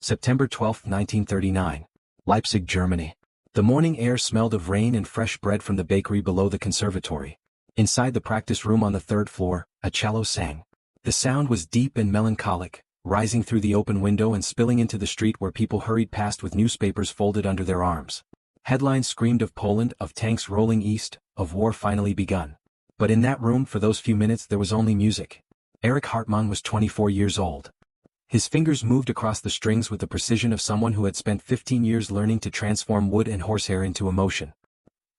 September 12, 1939. Leipzig, Germany. The morning air smelled of rain and fresh bread from the bakery below the conservatory. Inside the practice room on the third floor, a cello sang. The sound was deep and melancholic, rising through the open window and spilling into the street where people hurried past with newspapers folded under their arms. Headlines screamed of Poland, of tanks rolling east, of war finally begun. But in that room for those few minutes there was only music. Erich Hartmann was 24 years old. His fingers moved across the strings with the precision of someone who had spent 15 years learning to transform wood and horsehair into emotion.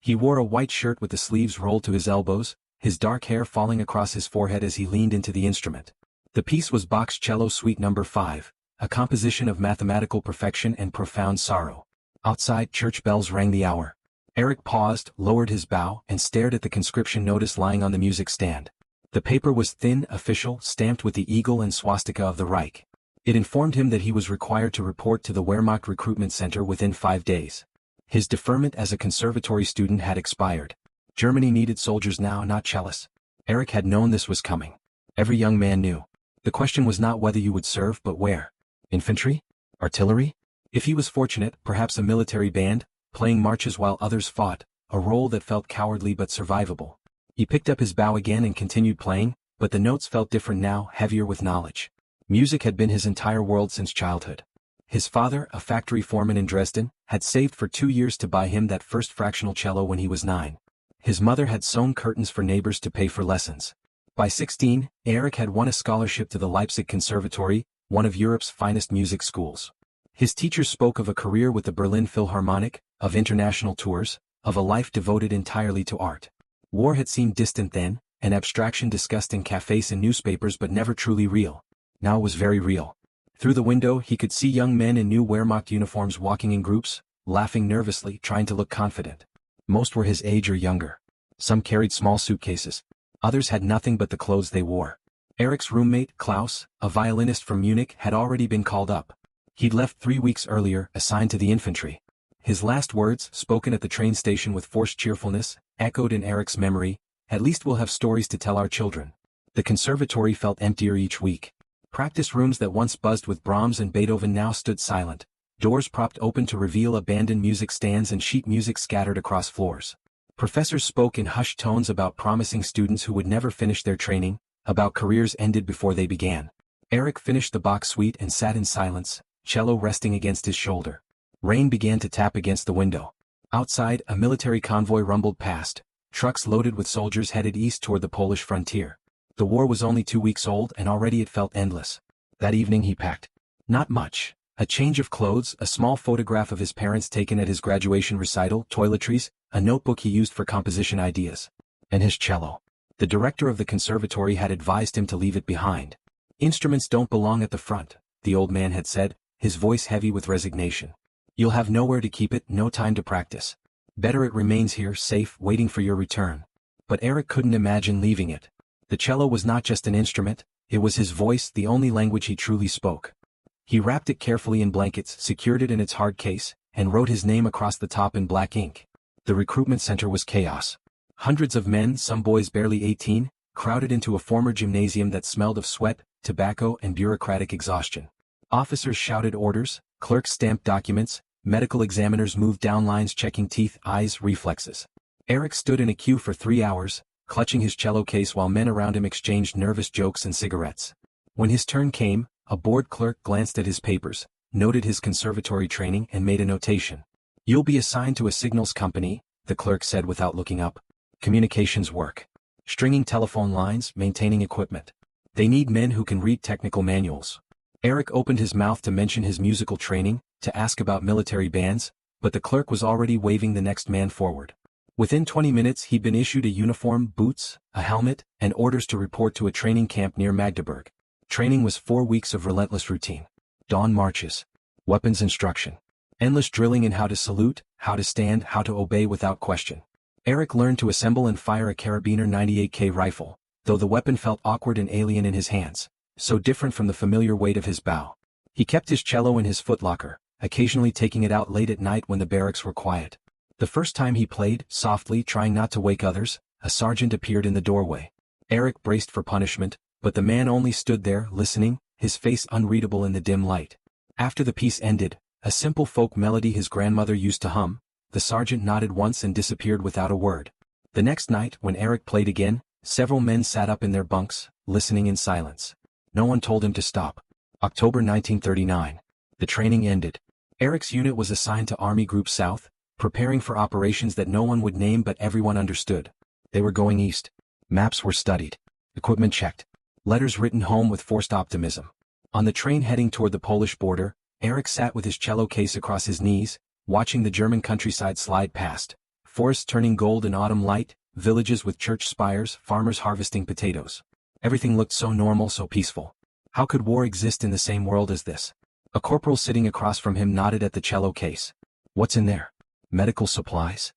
He wore a white shirt with the sleeves rolled to his elbows, his dark hair falling across his forehead as he leaned into the instrument. The piece was Bach's Cello Suite No. 5, a composition of mathematical perfection and profound sorrow. Outside, church bells rang the hour. Erich paused, lowered his bow, and stared at the conscription notice lying on the music stand. The paper was thin, official, stamped with the eagle and swastika of the Reich. It informed him that he was required to report to the Wehrmacht recruitment center within 5 days. His deferment as a conservatory student had expired. Germany needed soldiers now, not cellists. Erich had known this was coming. Every young man knew. The question was not whether you would serve but where. Infantry? Artillery? If he was fortunate, perhaps a military band, playing marches while others fought, a role that felt cowardly but survivable. He picked up his bow again and continued playing, but the notes felt different now, heavier with knowledge. Music had been his entire world since childhood. His father, a factory foreman in Dresden, had saved for 2 years to buy him that first fractional cello when he was 9. His mother had sewn curtains for neighbors to pay for lessons. By 16, Erich had won a scholarship to the Leipzig Conservatory, one of Europe's finest music schools. His teachers spoke of a career with the Berlin Philharmonic, of international tours, of a life devoted entirely to art. War had seemed distant then, an abstraction discussed in cafes and newspapers but never truly real. Now it was very real. Through the window he could see young men in new Wehrmacht uniforms walking in groups, laughing nervously, trying to look confident. Most were his age or younger. Some carried small suitcases. Others had nothing but the clothes they wore. Erich's roommate, Klaus, a violinist from Munich, had already been called up. He'd left 3 weeks earlier, assigned to the infantry. His last words, spoken at the train station with forced cheerfulness, echoed in Erich's memory, "At least we'll have stories to tell our children." The conservatory felt emptier each week. Practice rooms that once buzzed with Brahms and Beethoven now stood silent, doors propped open to reveal abandoned music stands and sheet music scattered across floors. Professors spoke in hushed tones about promising students who would never finish their training, about careers ended before they began. Erich finished the Bach suite and sat in silence, cello resting against his shoulder. Rain began to tap against the window. Outside, a military convoy rumbled past, trucks loaded with soldiers headed east toward the Polish frontier. The war was only 2 weeks old and already it felt endless. That evening he packed. Not much. A change of clothes, a small photograph of his parents taken at his graduation recital, toiletries, a notebook he used for composition ideas. And his cello. The director of the conservatory had advised him to leave it behind. "Instruments don't belong at the front," the old man had said, his voice heavy with resignation. "You'll have nowhere to keep it, no time to practice. Better it remains here, safe, waiting for your return." But Erich couldn't imagine leaving it. The cello was not just an instrument, it was his voice, the only language he truly spoke. He wrapped it carefully in blankets, secured it in its hard case, and wrote his name across the top in black ink. The recruitment center was chaos. Hundreds of men, some boys barely 18, crowded into a former gymnasium that smelled of sweat, tobacco, and bureaucratic exhaustion. Officers shouted orders, clerks stamped documents, medical examiners moved down lines checking teeth, eyes, reflexes. Erich stood in a queue for 3 hours, clutching his cello case while men around him exchanged nervous jokes and cigarettes. When his turn came, a bored clerk glanced at his papers, noted his conservatory training and made a notation. "You'll be assigned to a signals company," the clerk said without looking up. "Communications work. Stringing telephone lines, maintaining equipment. They need men who can read technical manuals." Erich opened his mouth to mention his musical training, to ask about military bands, but the clerk was already waving the next man forward. Within 20 minutes he'd been issued a uniform, boots, a helmet, and orders to report to a training camp near Magdeburg. Training was 4 weeks of relentless routine. Dawn marches. Weapons instruction. Endless drilling in how to salute, how to stand, how to obey without question. Erich learned to assemble and fire a carabiner 98K rifle, though the weapon felt awkward and alien in his hands, so different from the familiar weight of his bow. He kept his cello in his footlocker, occasionally taking it out late at night when the barracks were quiet. The first time he played, softly trying not to wake others, a sergeant appeared in the doorway. Erich braced for punishment, but the man only stood there, listening, his face unreadable in the dim light. After the piece ended, a simple folk melody his grandmother used to hum, the sergeant nodded once and disappeared without a word. The next night, when Erich played again, several men sat up in their bunks, listening in silence. No one told him to stop. October 1939. The training ended. Erich's unit was assigned to Army Group South, preparing for operations that no one would name but everyone understood. They were going east. Maps were studied. Equipment checked. Letters written home with forced optimism. On the train heading toward the Polish border, Erich sat with his cello case across his knees, watching the German countryside slide past. Forests turning gold in autumn light, villages with church spires, farmers harvesting potatoes. Everything looked so normal, so peaceful. How could war exist in the same world as this? A corporal sitting across from him nodded at the cello case. "What's in there?" "Medical supplies."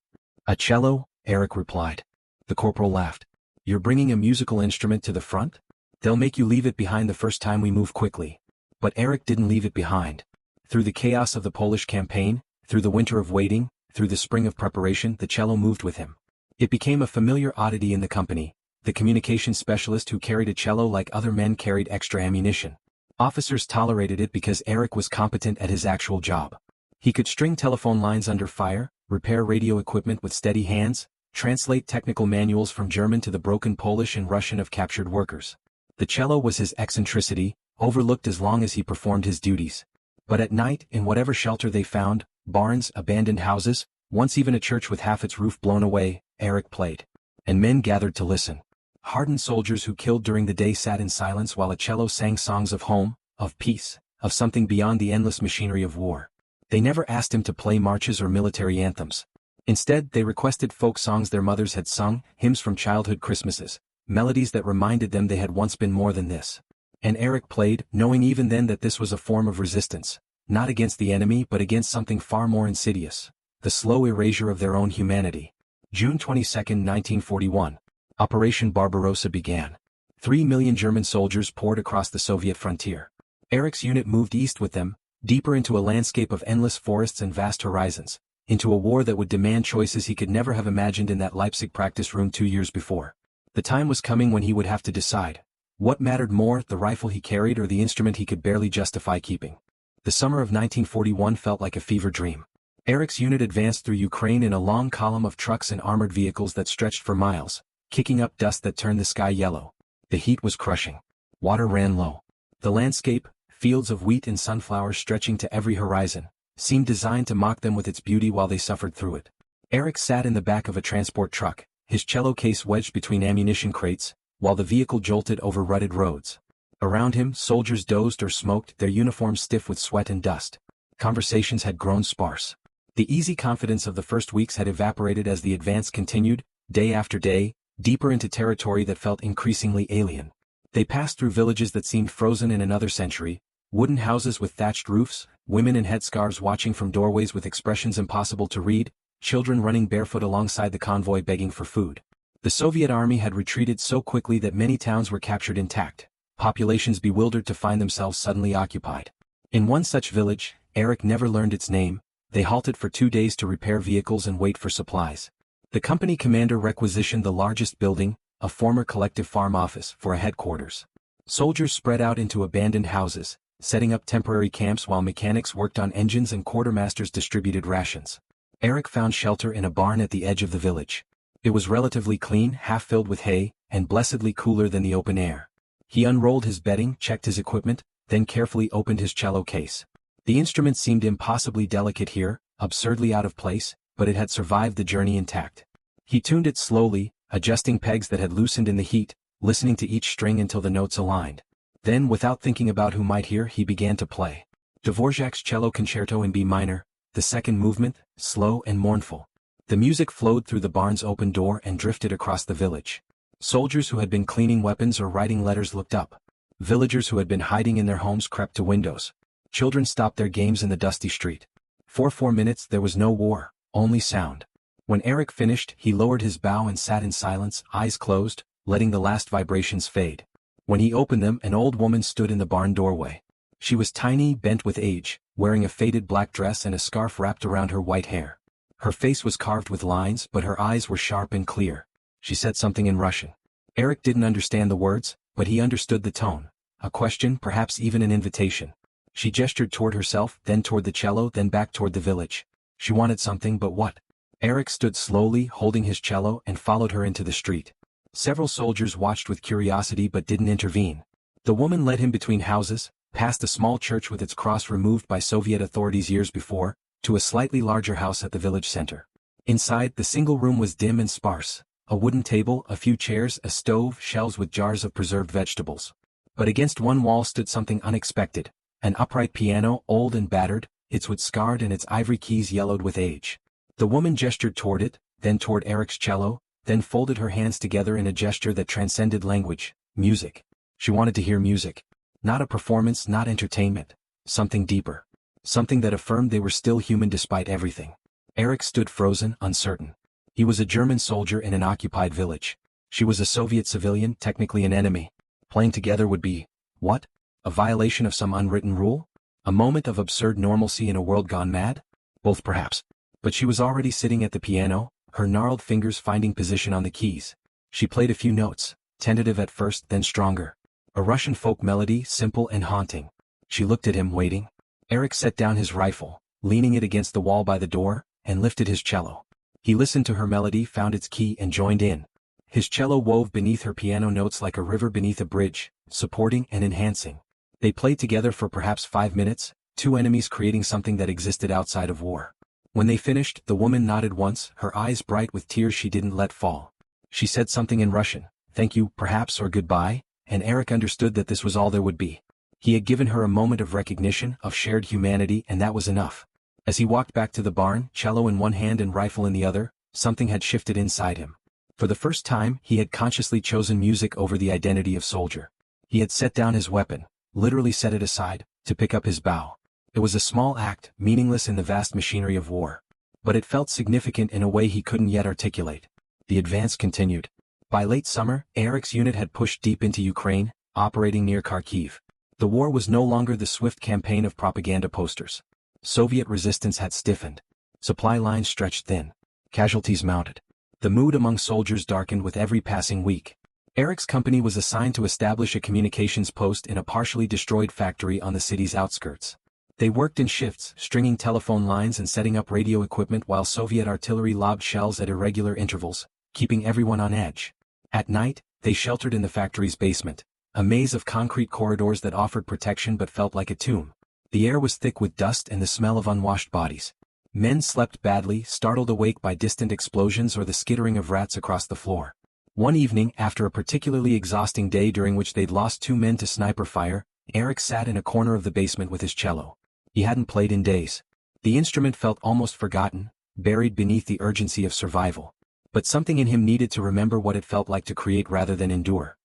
"A cello?" Erich replied. The corporal laughed. "You're bringing a musical instrument to the front? They'll make you leave it behind the first time we move quickly." But Erich didn't leave it behind. Through the chaos of the Polish campaign, through the winter of waiting, through the spring of preparation, the cello moved with him. It became a familiar oddity in the company, the communication specialist who carried a cello like other men carried extra ammunition. Officers tolerated it because Erich was competent at his actual job. He could string telephone lines under fire, repair radio equipment with steady hands, translate technical manuals from German to the broken Polish and Russian of captured workers. The cello was his eccentricity, overlooked as long as he performed his duties. But at night, in whatever shelter they found, barns, abandoned houses, once even a church with half its roof blown away, Erich played. And men gathered to listen. Hardened soldiers who killed during the day sat in silence while a cello sang songs of home, of peace, of something beyond the endless machinery of war. They never asked him to play marches or military anthems. Instead, they requested folk songs their mothers had sung, hymns from childhood Christmases, melodies that reminded them they had once been more than this. And Erich played, knowing even then that this was a form of resistance, not against the enemy but against something far more insidious, the slow erasure of their own humanity. June 22, 1941. Operation Barbarossa began. 3 million German soldiers poured across the Soviet frontier. Erich's unit moved east with them, deeper into a landscape of endless forests and vast horizons, into a war that would demand choices he could never have imagined in that Leipzig practice room 2 years before. The time was coming when he would have to decide. What mattered more, the rifle he carried or the instrument he could barely justify keeping? The summer of 1941 felt like a fever dream. Erich's unit advanced through Ukraine in a long column of trucks and armored vehicles that stretched for miles, kicking up dust that turned the sky yellow. The heat was crushing. Water ran low. The landscape, fields of wheat and sunflowers stretching to every horizon, seemed designed to mock them with its beauty while they suffered through it. Erich sat in the back of a transport truck, his cello case wedged between ammunition crates, while the vehicle jolted over rutted roads. Around him, soldiers dozed or smoked, their uniforms stiff with sweat and dust. Conversations had grown sparse. The easy confidence of the first weeks had evaporated as the advance continued, day after day, deeper into territory that felt increasingly alien. They passed through villages that seemed frozen in another century, wooden houses with thatched roofs, women in headscarves watching from doorways with expressions impossible to read, children running barefoot alongside the convoy begging for food. The Soviet army had retreated so quickly that many towns were captured intact, populations bewildered to find themselves suddenly occupied. In one such village, Erich never learned its name, they halted for 2 days to repair vehicles and wait for supplies. The company commander requisitioned the largest building, a former collective farm office, for a headquarters. Soldiers spread out into abandoned houses, setting up temporary camps while mechanics worked on engines and quartermasters distributed rations. Erich found shelter in a barn at the edge of the village. It was relatively clean, half filled with hay, and blessedly cooler than the open air. He unrolled his bedding, checked his equipment, then carefully opened his cello case. The instrument seemed impossibly delicate here, absurdly out of place, but it had survived the journey intact. He tuned it slowly, adjusting pegs that had loosened in the heat, listening to each string until the notes aligned. Then, without thinking about who might hear, he began to play. Dvorak's Cello Concerto in B minor, the second movement, slow and mournful. The music flowed through the barn's open door and drifted across the village. Soldiers who had been cleaning weapons or writing letters looked up. Villagers who had been hiding in their homes crept to windows. Children stopped their games in the dusty street. For 4 minutes there was no war, only sound. When Erich finished, he lowered his bow and sat in silence, eyes closed, letting the last vibrations fade. When he opened them, an old woman stood in the barn doorway. She was tiny, bent with age, wearing a faded black dress and a scarf wrapped around her white hair. Her face was carved with lines, but her eyes were sharp and clear. She said something in Russian. Erich didn't understand the words, but he understood the tone. A question, perhaps even an invitation. She gestured toward herself, then toward the cello, then back toward the village. She wanted something, but what? Erich stood slowly, holding his cello, and followed her into the street. Several soldiers watched with curiosity but didn't intervene. The woman led him between houses, past a small church with its cross removed by Soviet authorities years before, to a slightly larger house at the village center. Inside, the single room was dim and sparse. A wooden table, a few chairs, a stove, shelves with jars of preserved vegetables. But against one wall stood something unexpected. An upright piano, old and battered, its wood scarred and its ivory keys yellowed with age. The woman gestured toward it, then toward Erich's cello, then folded her hands together in a gesture that transcended language. Music. She wanted to hear music. Not a performance, not entertainment. Something deeper. Something that affirmed they were still human despite everything. Erich stood frozen, uncertain. He was a German soldier in an occupied village. She was a Soviet civilian, technically an enemy. Playing together would be, what? A violation of some unwritten rule? A moment of absurd normalcy in a world gone mad? Both perhaps. But she was already sitting at the piano, her gnarled fingers finding position on the keys. She played a few notes, tentative at first, then stronger. A Russian folk melody, simple and haunting. She looked at him, waiting. Erich set down his rifle, leaning it against the wall by the door, and lifted his cello. He listened to her melody, found its key, and joined in. His cello wove beneath her piano notes like a river beneath a bridge, supporting and enhancing. They played together for perhaps 5 minutes, two enemies creating something that existed outside of war. When they finished, the woman nodded once, her eyes bright with tears she didn't let fall. She said something in Russian, thank you, perhaps, or goodbye, and Erich understood that this was all there would be. He had given her a moment of recognition, of shared humanity, and that was enough. As he walked back to the barn, cello in one hand and rifle in the other, something had shifted inside him. For the first time, he had consciously chosen music over the identity of soldier. He had set down his weapon, literally set it aside, to pick up his bow. It was a small act, meaningless in the vast machinery of war. But it felt significant in a way he couldn't yet articulate. The advance continued. By late summer, Erich's unit had pushed deep into Ukraine, operating near Kharkiv. The war was no longer the swift campaign of propaganda posters. Soviet resistance had stiffened. Supply lines stretched thin. Casualties mounted. The mood among soldiers darkened with every passing week. Erich's company was assigned to establish a communications post in a partially destroyed factory on the city's outskirts. They worked in shifts, stringing telephone lines and setting up radio equipment while Soviet artillery lobbed shells at irregular intervals, keeping everyone on edge. At night, they sheltered in the factory's basement, a maze of concrete corridors that offered protection but felt like a tomb. The air was thick with dust and the smell of unwashed bodies. Men slept badly, startled awake by distant explosions or the skittering of rats across the floor. One evening, after a particularly exhausting day during which they'd lost 2 men to sniper fire, Erich sat in a corner of the basement with his cello. He hadn't played in days. The instrument felt almost forgotten, buried beneath the urgency of survival. But something in him needed to remember what it felt like to create rather than endure.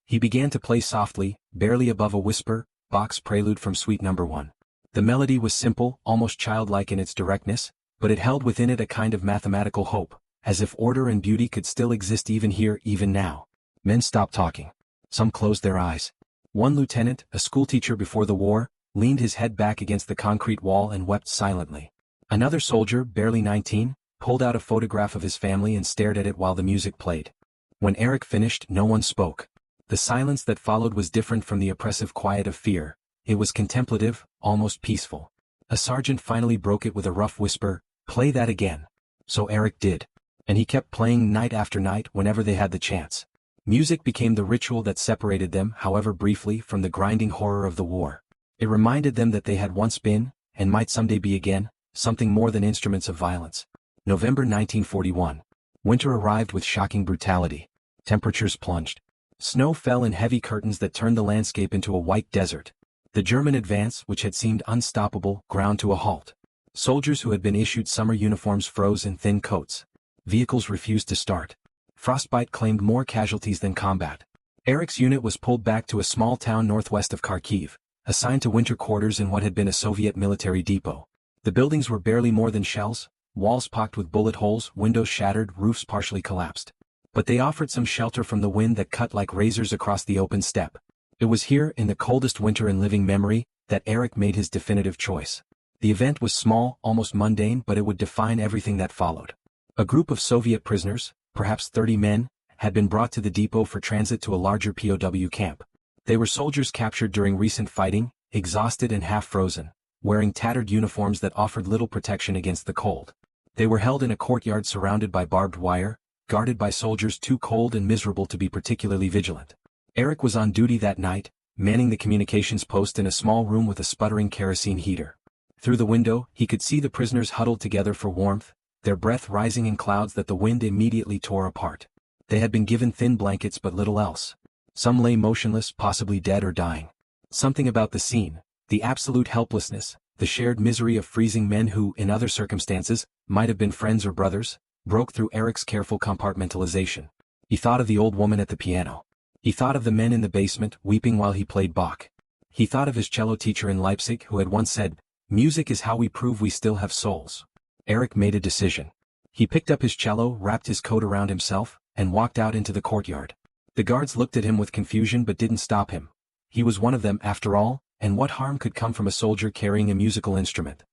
He began to play softly, barely above a whisper, Bach's Prelude from Suite No. 1. The melody was simple, almost childlike in its directness, but it held within it a kind of mathematical hope, as if order and beauty could still exist even here, even now. Men stopped talking. Some closed their eyes. One lieutenant, a schoolteacher before the war, leaned his head back against the concrete wall and wept silently. Another soldier, barely 19, pulled out a photograph of his family and stared at it while the music played. When Erich finished, no one spoke. The silence that followed was different from the oppressive quiet of fear. It was contemplative, almost peaceful. A sergeant finally broke it with a rough whisper, "Play that again." So Erich did. And he kept playing night after night whenever they had the chance. Music became the ritual that separated them, however briefly, from the grinding horror of the war. It reminded them that they had once been, and might someday be again, something more than instruments of violence. November 1941. Winter arrived with shocking brutality. Temperatures plunged. Snow fell in heavy curtains that turned the landscape into a white desert. The German advance, which had seemed unstoppable, ground to a halt. Soldiers who had been issued summer uniforms froze in thin coats. Vehicles refused to start. Frostbite claimed more casualties than combat. Erich's unit was pulled back to a small town northwest of Kharkiv, assigned to winter quarters in what had been a Soviet military depot. The buildings were barely more than shells, walls pocked with bullet holes, windows shattered, roofs partially collapsed. But they offered some shelter from the wind that cut like razors across the open steppe. It was here, in the coldest winter in living memory, that Erich made his definitive choice. The event was small, almost mundane, but it would define everything that followed. A group of Soviet prisoners, perhaps 30 men, had been brought to the depot for transit to a larger POW camp. They were soldiers captured during recent fighting, exhausted and half-frozen, wearing tattered uniforms that offered little protection against the cold. They were held in a courtyard surrounded by barbed wire, guarded by soldiers too cold and miserable to be particularly vigilant. Erich was on duty that night, manning the communications post in a small room with a sputtering kerosene heater. Through the window, he could see the prisoners huddled together for warmth, their breath rising in clouds that the wind immediately tore apart. They had been given thin blankets but little else. Some lay motionless, possibly dead or dying. Something about the scene, the absolute helplessness, the shared misery of freezing men who, in other circumstances, might have been friends or brothers, broke through Erich's careful compartmentalization. He thought of the old woman at the piano. He thought of the men in the basement, weeping while he played Bach. He thought of his cello teacher in Leipzig who had once said, "Music is how we prove we still have souls." Erich made a decision. He picked up his cello, wrapped his coat around himself, and walked out into the courtyard. The guards looked at him with confusion but didn't stop him. He was one of them, after all, and what harm could come from a soldier carrying a musical instrument?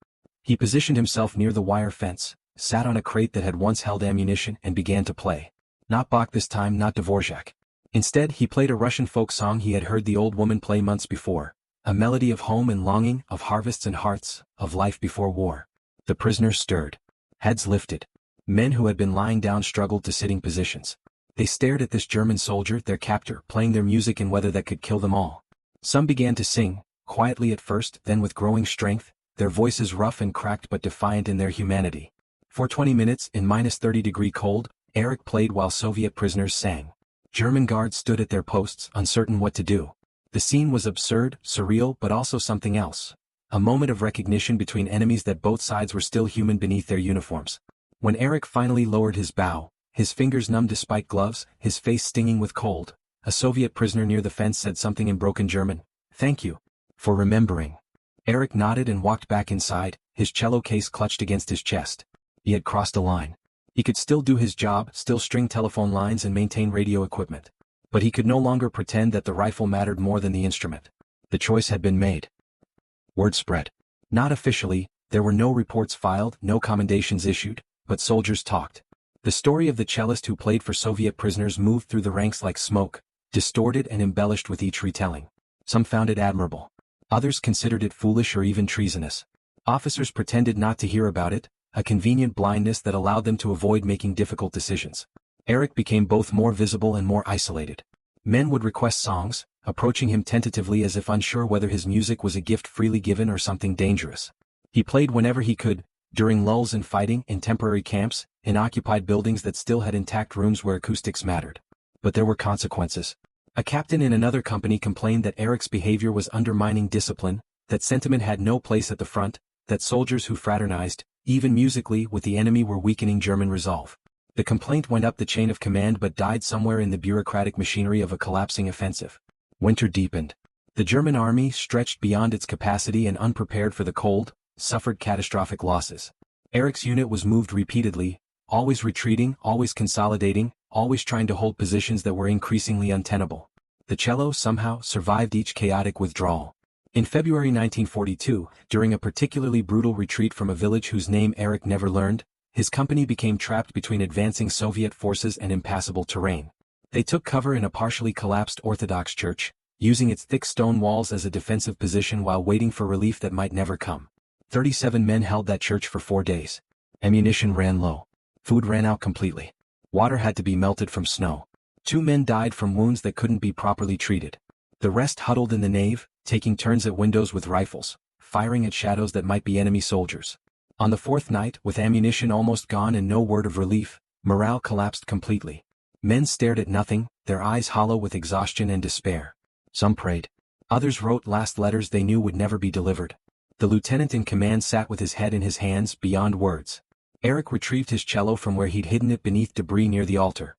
He positioned himself near the wire fence, sat on a crate that had once held ammunition and began to play. Not Bach this time, not Dvorak. Instead, he played a Russian folk song he had heard the old woman play months before, a melody of home and longing, of harvests and hearts, of life before war. The prisoners stirred. Heads lifted. Men who had been lying down struggled to sitting positions. They stared at this German soldier, their captor, playing their music in weather that could kill them all. Some began to sing, quietly at first, then with growing strength, their voices rough and cracked but defiant in their humanity. For 20 minutes, in -30-degree cold, Erich played while Soviet prisoners sang. German guards stood at their posts, uncertain what to do. The scene was absurd, surreal, but also something else. A moment of recognition between enemies that both sides were still human beneath their uniforms. When Erich finally lowered his bow, his fingers numb despite gloves, his face stinging with cold, a Soviet prisoner near the fence said something in broken German. "Thank you for remembering." Erich nodded and walked back inside, his cello case clutched against his chest. He had crossed a line. He could still do his job, still string telephone lines and maintain radio equipment. But he could no longer pretend that the rifle mattered more than the instrument. The choice had been made. Word spread. Not officially, there were no reports filed, no commendations issued, but soldiers talked. The story of the cellist who played for Soviet prisoners moved through the ranks like smoke, distorted and embellished with each retelling. Some found it admirable. Others considered it foolish or even treasonous. Officers pretended not to hear about it, a convenient blindness that allowed them to avoid making difficult decisions. Erich became both more visible and more isolated. Men would request songs, approaching him tentatively as if unsure whether his music was a gift freely given or something dangerous. He played whenever he could, during lulls in fighting, in temporary camps, in occupied buildings that still had intact rooms where acoustics mattered. But there were consequences. A captain in another company complained that Erich's behavior was undermining discipline, that sentiment had no place at the front, that soldiers who fraternized, even musically, with the enemy were weakening German resolve. The complaint went up the chain of command but died somewhere in the bureaucratic machinery of a collapsing offensive. Winter deepened. The German army, stretched beyond its capacity and unprepared for the cold, suffered catastrophic losses. Erich's unit was moved repeatedly, always retreating, always consolidating, always trying to hold positions that were increasingly untenable. The cello somehow survived each chaotic withdrawal. In February 1942, during a particularly brutal retreat from a village whose name Erich never learned, his company became trapped between advancing Soviet forces and impassable terrain. They took cover in a partially collapsed Orthodox church, using its thick stone walls as a defensive position while waiting for relief that might never come. 37 men held that church for 4 days. Ammunition ran low. Food ran out completely. Water had to be melted from snow. 2 men died from wounds that couldn't be properly treated. The rest huddled in the nave, taking turns at windows with rifles, firing at shadows that might be enemy soldiers. On the 4th night, with ammunition almost gone and no word of relief, morale collapsed completely. Men stared at nothing, their eyes hollow with exhaustion and despair. Some prayed. Others wrote last letters they knew would never be delivered. The lieutenant in command sat with his head in his hands, beyond words. Erich retrieved his cello from where he'd hidden it beneath debris near the altar.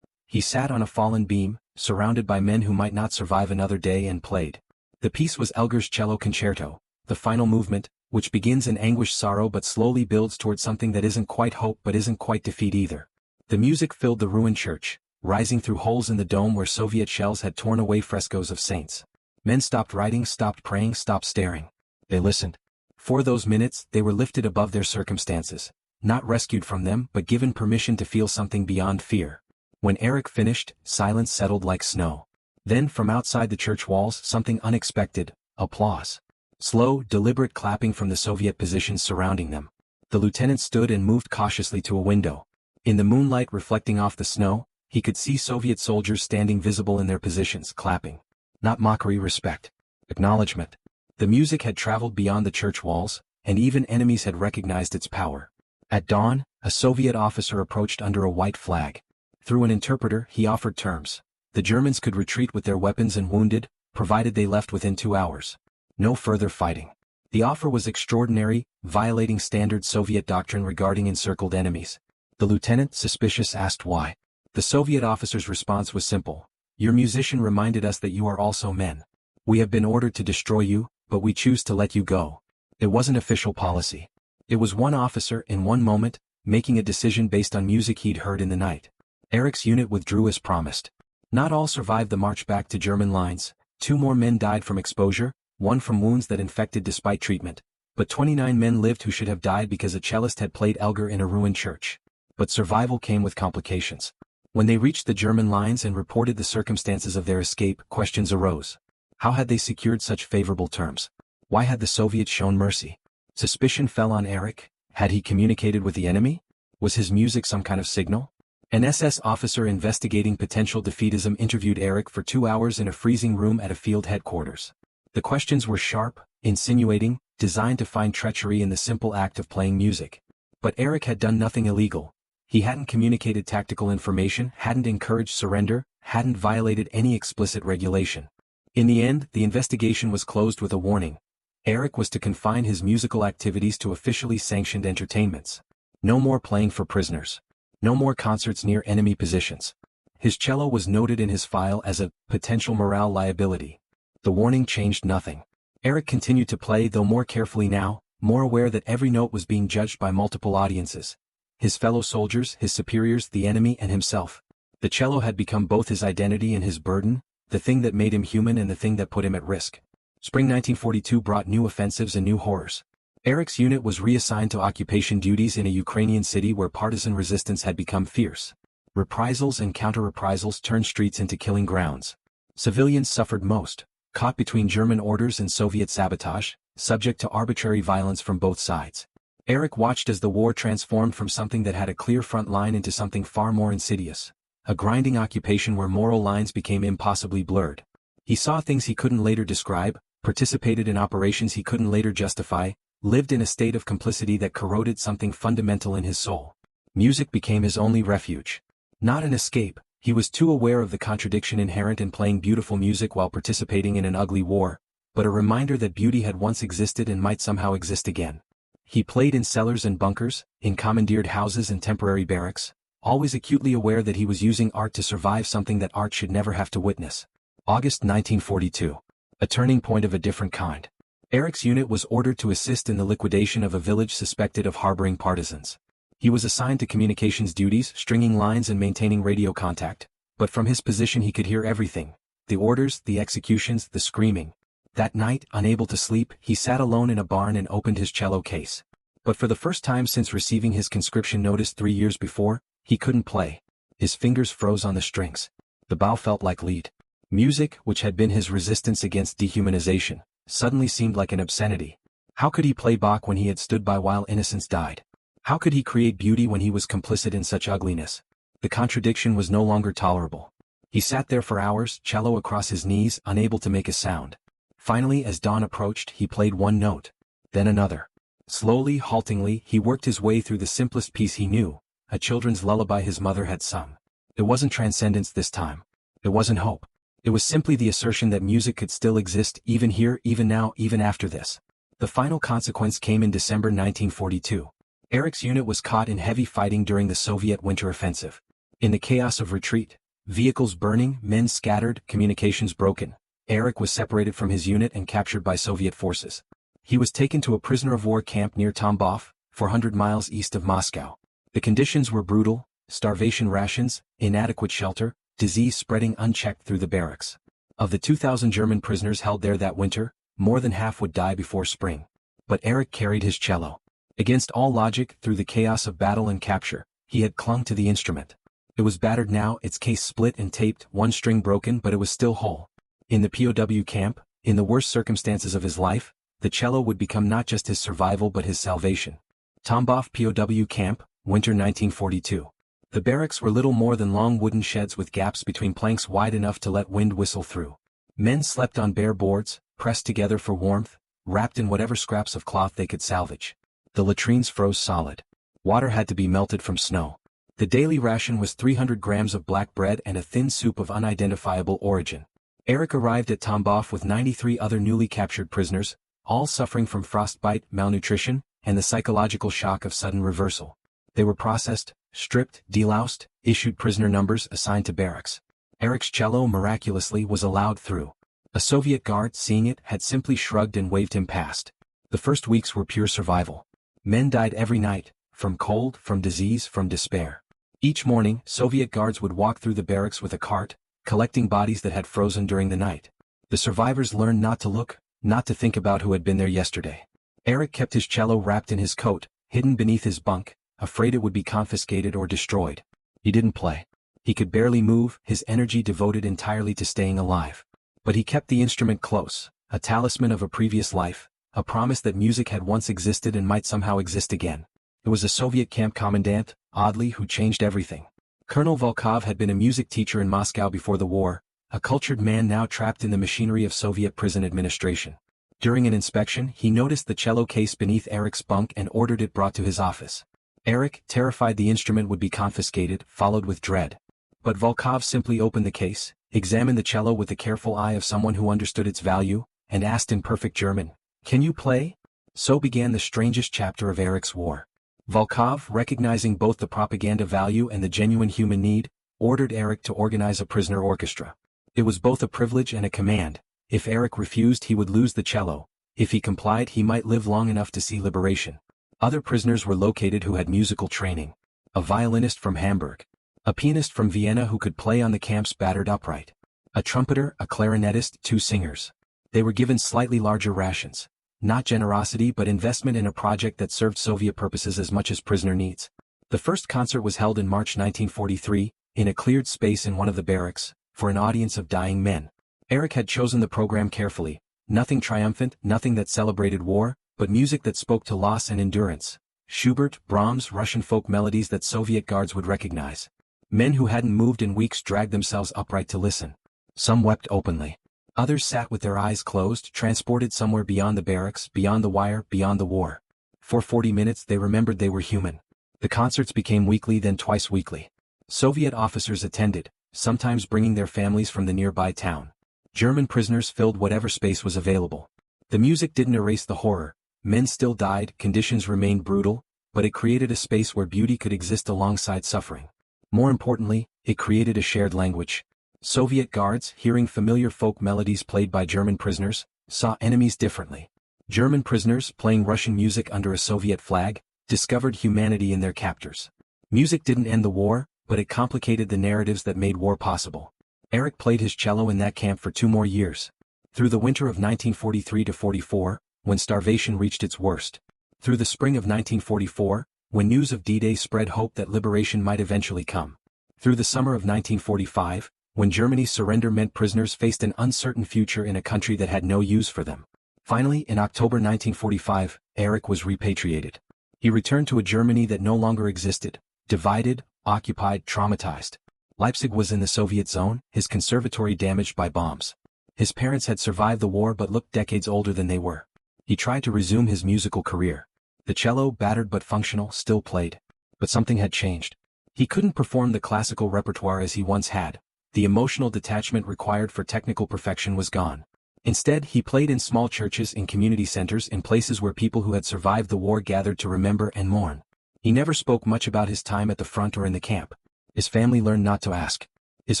He sat on a fallen beam, surrounded by men who might not survive another day, and played. The piece was Elgar's Cello Concerto, the final movement, which begins in anguished sorrow but slowly builds toward something that isn't quite hope but isn't quite defeat either. The music filled the ruined church, rising through holes in the dome where Soviet shells had torn away frescoes of saints. Men stopped writing, stopped praying, stopped staring. They listened. For those minutes, they were lifted above their circumstances, not rescued from them but given permission to feel something beyond fear. When Erich finished, silence settled like snow. Then from outside the church walls, something unexpected: applause. Slow, deliberate clapping from the Soviet positions surrounding them. The lieutenant stood and moved cautiously to a window. In the moonlight reflecting off the snow, he could see Soviet soldiers standing visible in their positions, clapping. Not mockery, respect. Acknowledgement. The music had traveled beyond the church walls, and even enemies had recognized its power. At dawn, a Soviet officer approached under a white flag. Through an interpreter, he offered terms. The Germans could retreat with their weapons and wounded, provided they left within 2 hours. No further fighting. The offer was extraordinary, violating standard Soviet doctrine regarding encircled enemies. The lieutenant, suspicious, asked why. The Soviet officer's response was simple. Your musician reminded us that you are also men. We have been ordered to destroy you, but we choose to let you go. It wasn't official policy. It was one officer, in one moment, making a decision based on music he'd heard in the night. Erich's unit withdrew as promised. Not all survived the march back to German lines. 2 more men died from exposure, 1 from wounds that infected despite treatment. But 29 men lived who should have died because a cellist had played Elgar in a ruined church. But survival came with complications. When they reached the German lines and reported the circumstances of their escape, questions arose. How had they secured such favorable terms? Why had the Soviets shown mercy? Suspicion fell on Erich. Had he communicated with the enemy? Was his music some kind of signal? An SS officer investigating potential defeatism interviewed Erich for 2 hours in a freezing room at a field headquarters. The questions were sharp, insinuating, designed to find treachery in the simple act of playing music. But Erich had done nothing illegal. He hadn't communicated tactical information, hadn't encouraged surrender, hadn't violated any explicit regulation. In the end, the investigation was closed with a warning. Erich was to confine his musical activities to officially sanctioned entertainments. No more playing for prisoners. No more concerts near enemy positions. His cello was noted in his file as a potential morale liability. The warning changed nothing. Erich continued to play, though more carefully now, more aware that every note was being judged by multiple audiences. His fellow soldiers, his superiors, the enemy, and himself. The cello had become both his identity and his burden, the thing that made him human and the thing that put him at risk. Spring 1942 brought new offensives and new horrors. Erich's unit was reassigned to occupation duties in a Ukrainian city where partisan resistance had become fierce. Reprisals and counter-reprisals turned streets into killing grounds. Civilians suffered most, caught between German orders and Soviet sabotage, subject to arbitrary violence from both sides. Erich watched as the war transformed from something that had a clear front line into something far more insidious. A grinding occupation where moral lines became impossibly blurred. He saw things he couldn't later describe, participated in operations he couldn't later justify, lived in a state of complicity that corroded something fundamental in his soul. Music became his only refuge. Not an escape, he was too aware of the contradiction inherent in playing beautiful music while participating in an ugly war, but a reminder that beauty had once existed and might somehow exist again. He played in cellars and bunkers, in commandeered houses and temporary barracks, always acutely aware that he was using art to survive something that art should never have to witness. August 1942. A turning point of a different kind. Erich's unit was ordered to assist in the liquidation of a village suspected of harboring partisans. He was assigned to communications duties, stringing lines and maintaining radio contact, but from his position he could hear everything. The orders, the executions, the screaming. That night, unable to sleep, he sat alone in a barn and opened his cello case. But for the first time since receiving his conscription notice 3 years before, he couldn't play. His fingers froze on the strings. The bow felt like lead. Music, which had been his resistance against dehumanization, suddenly seemed like an obscenity. How could he play Bach when he had stood by while innocents died? How could he create beauty when he was complicit in such ugliness? The contradiction was no longer tolerable. He sat there for hours, cello across his knees, unable to make a sound. Finally, as dawn approached, he played one note, then another. Slowly, haltingly, he worked his way through the simplest piece he knew, a children's lullaby his mother had sung. It wasn't transcendence this time. It wasn't hope. It was simply the assertion that music could still exist, even here, even now, even after this. The final consequence came in December 1942. Erich's unit was caught in heavy fighting during the Soviet winter offensive. In the chaos of retreat, vehicles burning, men scattered, communications broken, Erich was separated from his unit and captured by Soviet forces. He was taken to a prisoner-of-war camp near Tambov, 400 miles east of Moscow. The conditions were brutal: starvation rations, inadequate shelter, disease spreading unchecked through the barracks. Of the 2,000 German prisoners held there that winter, more than half would die before spring. But Erich carried his cello. Against all logic, through the chaos of battle and capture, he had clung to the instrument. It was battered now, its case split and taped, one string broken, but it was still whole. In the POW camp, in the worst circumstances of his life, the cello would become not just his survival but his salvation. Tambov POW Camp, Winter 1942. The barracks were little more than long wooden sheds with gaps between planks wide enough to let wind whistle through. Men slept on bare boards, pressed together for warmth, wrapped in whatever scraps of cloth they could salvage. The latrines froze solid. Water had to be melted from snow. The daily ration was 300 grams of black bread and a thin soup of unidentifiable origin. Erich arrived at Tambov with 93 other newly captured prisoners, all suffering from frostbite, malnutrition, and the psychological shock of sudden reversal. They were processed, stripped, deloused, issued prisoner numbers assigned to barracks. Erich's cello miraculously was allowed through. A Soviet guard, seeing it, had simply shrugged and waved him past. The first weeks were pure survival. Men died every night, from cold, from disease, from despair. Each morning, Soviet guards would walk through the barracks with a cart, collecting bodies that had frozen during the night. The survivors learned not to look, not to think about who had been there yesterday. Erich kept his cello wrapped in his coat, hidden beneath his bunk, afraid it would be confiscated or destroyed. He didn't play. He could barely move, his energy devoted entirely to staying alive. But he kept the instrument close, a talisman of a previous life, a promise that music had once existed and might somehow exist again. It was a Soviet camp commandant, oddly, who changed everything. Colonel Volkov had been a music teacher in Moscow before the war, a cultured man now trapped in the machinery of Soviet prison administration. During an inspection, he noticed the cello case beneath Erich's bunk and ordered it brought to his office. Erich, terrified the instrument would be confiscated, followed with dread. But Volkov simply opened the case, examined the cello with the careful eye of someone who understood its value, and asked in perfect German, "Can you play?" So began the strangest chapter of Erich's war. Volkov, recognizing both the propaganda value and the genuine human need, ordered Erich to organize a prisoner orchestra. It was both a privilege and a command. If Erich refused, he would lose the cello. If he complied, he might live long enough to see liberation. Other prisoners were located who had musical training. A violinist from Hamburg. A pianist from Vienna who could play on the camp's battered upright. A trumpeter, a clarinetist, 2 singers. They were given slightly larger rations. Not generosity but investment in a project that served Soviet purposes as much as prisoner needs. The first concert was held in March 1943, in a cleared space in one of the barracks, for an audience of dying men. Erich had chosen the program carefully, nothing triumphant, nothing that celebrated war, but music that spoke to loss and endurance. Schubert, Brahms, Russian folk melodies that Soviet guards would recognize. Men who hadn't moved in weeks dragged themselves upright to listen. Some wept openly. Others sat with their eyes closed, transported somewhere beyond the barracks, beyond the wire, beyond the war. For 40 minutes they remembered they were human. The concerts became weekly, then twice weekly. Soviet officers attended, sometimes bringing their families from the nearby town. German prisoners filled whatever space was available. The music didn't erase the horror. Men still died, conditions remained brutal, but it created a space where beauty could exist alongside suffering. More importantly, it created a shared language. Soviet guards, hearing familiar folk melodies played by German prisoners, saw enemies differently. German prisoners, playing Russian music under a Soviet flag, discovered humanity in their captors. Music didn't end the war, but it complicated the narratives that made war possible. Erich played his cello in that camp for 2 more years. Through the winter of 1943-44, when starvation reached its worst. Through the spring of 1944, when news of D-Day spread hope that liberation might eventually come. Through the summer of 1945, when Germany's surrender meant prisoners faced an uncertain future in a country that had no use for them. Finally, in October 1945, Erich was repatriated. He returned to a Germany that no longer existed, divided, occupied, traumatized. Leipzig was in the Soviet zone, his conservatory damaged by bombs. His parents had survived the war but looked decades older than they were. He tried to resume his musical career. The cello, battered but functional, still played. But something had changed. He couldn't perform the classical repertoire as he once had. The emotional detachment required for technical perfection was gone. Instead, he played in small churches, in community centers, in places where people who had survived the war gathered to remember and mourn. He never spoke much about his time at the front or in the camp. His family learned not to ask. His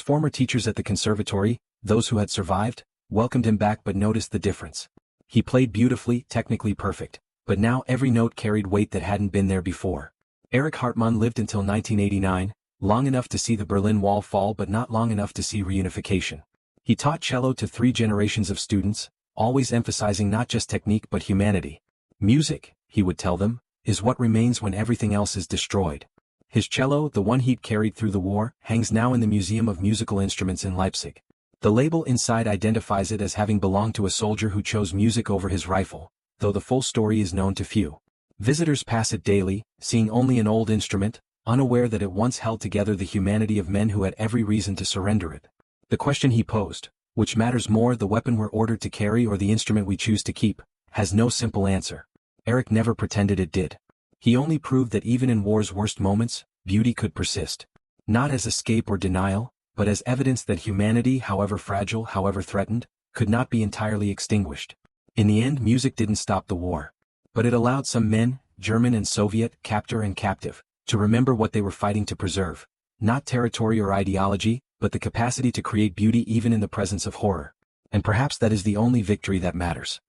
former teachers at the conservatory, those who had survived, welcomed him back but noticed the difference. He played beautifully, technically perfect, but now every note carried weight that hadn't been there before. Erich Hartmann lived until 1989, long enough to see the Berlin Wall fall but not long enough to see reunification. He taught cello to 3 generations of students, always emphasizing not just technique but humanity. Music, he would tell them, is what remains when everything else is destroyed. His cello, the one he'd carried through the war, hangs now in the Museum of Musical Instruments in Leipzig. The label inside identifies it as having belonged to a soldier who chose music over his rifle, though the full story is known to few. Visitors pass it daily, seeing only an old instrument, unaware that it once held together the humanity of men who had every reason to surrender it. The question he posed, which matters more, the weapon we're ordered to carry or the instrument we choose to keep, has no simple answer. Erich never pretended it did. He only proved that even in war's worst moments, beauty could persist. Not as escape or denial, but as evidence that humanity, however fragile, however threatened, could not be entirely extinguished. In the end, music didn't stop the war. But it allowed some men, German and Soviet, captor and captive, to remember what they were fighting to preserve. Not territory or ideology, but the capacity to create beauty even in the presence of horror. And perhaps that is the only victory that matters.